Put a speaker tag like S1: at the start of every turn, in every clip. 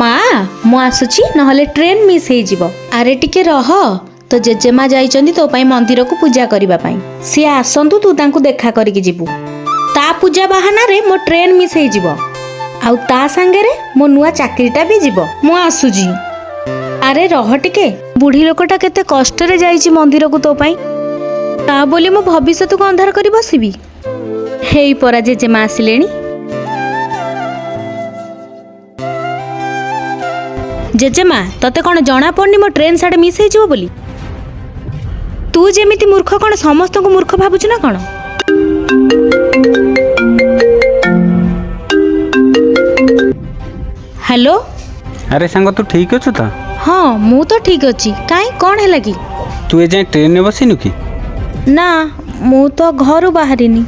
S1: ମା ମୁଁ ଆସୁଛି ନହେଲେ ଟ୍ରେନ୍ ମିସ୍ ହେଇଯିବ। ଆରେ ଟିକେ ରହ, ତ ଜେଜେମା ଯାଇଛନ୍ତି ତୋ ପାଇଁ ମନ୍ଦିରକୁ ପୂଜା କରିବା ପାଇଁ। ସିଏ ଆସନ୍ତୁ ତୁ ତାଙ୍କୁ ଦେଖା କରିକି ଯିବୁ। ତା ପୂଜା ବାହାନାରେ ମୋ ଟ୍ରେନ୍ ମିସ୍ ହେଇଯିବ, ଆଉ ତା ସାଙ୍ଗରେ ମୋ ନୂଆ ଚାକିରିଟା ବି ଯିବ। ମୁଁ ଆସୁଛି। ଆରେ ରହ ଟିକେ, ବୁଢୀ ଲୋକଟା କେତେ କଷ୍ଟରେ ଯାଇଛି ମନ୍ଦିରକୁ ତୋ ପାଇଁ, ତା ବୋଲି ମୁଁ ଭବିଷ୍ୟତକୁ ଅନ୍ଧାର କରି ବସିବି? ହେଇ ପରା ଜେଜେମା ଆସିଲେଣି। ଜେଜେମା ତତେ କ'ଣ ଜଣା ପଡୁନି ମୋ ଟ୍ରେନ୍ ସାଡେ ମିସ୍ ହେଇଯିବ ବୋଲି? ତୁ ଯେମିତି ମୂର୍ଖ କ'ଣ ସମସ୍ତଙ୍କୁ ମୂର୍ଖ ଭାବୁଛୁ ନା କ'ଣ? ହ୍ୟାଲୋ।
S2: ଆରେ ସାଙ୍ଗ ତୁ ଠିକ୍ ଅଛୁ ତ?
S1: ହଁ ମୁଁ ତ ଠିକ୍ ଅଛି। କାହିଁ କ'ଣ ହେଲା କି?
S2: ତୁ ଏ ଯାଏଁ ଟ୍ରେନରେ ବସିନୁ କି?
S1: ନା ମୁଁ ତ ଘରୁ ବାହାରିନି।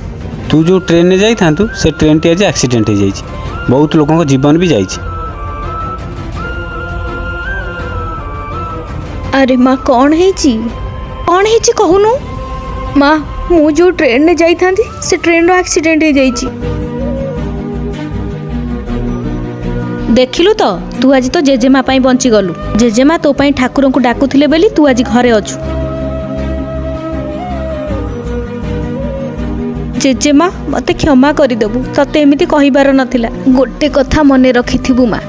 S2: ତୁ ଯେଉଁ ଟ୍ରେନରେ ଯାଇଥାନ୍ତୁ ସେ ଟ୍ରେନଟି ଆଜି ଆକ୍ସିଡେଣ୍ଟ ହେଇଯାଇଛି, ବହୁତ ଲୋକଙ୍କ ଜୀବନ ବି ଯାଇଛି।
S1: ଆରେ ମା କ'ଣ ହେଇଛି? କ'ଣ ହେଇଛି କହୁନୁ? ମା ମୁଁ ଯେଉଁ ଟ୍ରେନରେ ଯାଇଥାନ୍ତି ସେ ଟ୍ରେନର ଆକ୍ସିଡେଣ୍ଟ ହେଇଯାଇଛି। ଦେଖିଲୁ ତ, ତୁ ଆଜି ତ ଜେଜେମା ପାଇଁ ବଞ୍ଚିଗଲୁ। ଜେଜେମା ତୋ ପାଇଁ ଠାକୁରଙ୍କୁ ଡାକୁଥିଲେ ବୋଲି ତୁ ଆଜି ଘରେ ଅଛୁ। ଜେଜେମା ମତେ କ୍ଷମା କରିଦେବୁ, ତତେ ଏମିତି କହିବାର ନଥିଲା। ଗୋଟେ କଥା ମନେ ରଖିଥିବୁ ମା,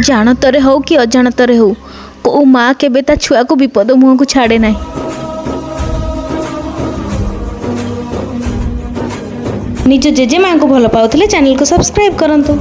S1: ଜାଣତରେ ହଉ କି ଅଜାଣତରେ ହଉ, କୋଉ ମା କେବେ ତା ଛୁଆକୁ ବିପଦ ମୁହଁକୁ ଛାଡ଼େ ନାହିଁ। ନିଜ ଜେଜେମାଙ୍କୁ ଭଲ ପାଉଥିଲେ ଚ୍ୟାନେଲକୁ ସବସ୍କ୍ରାଇବ୍ କରନ୍ତୁ।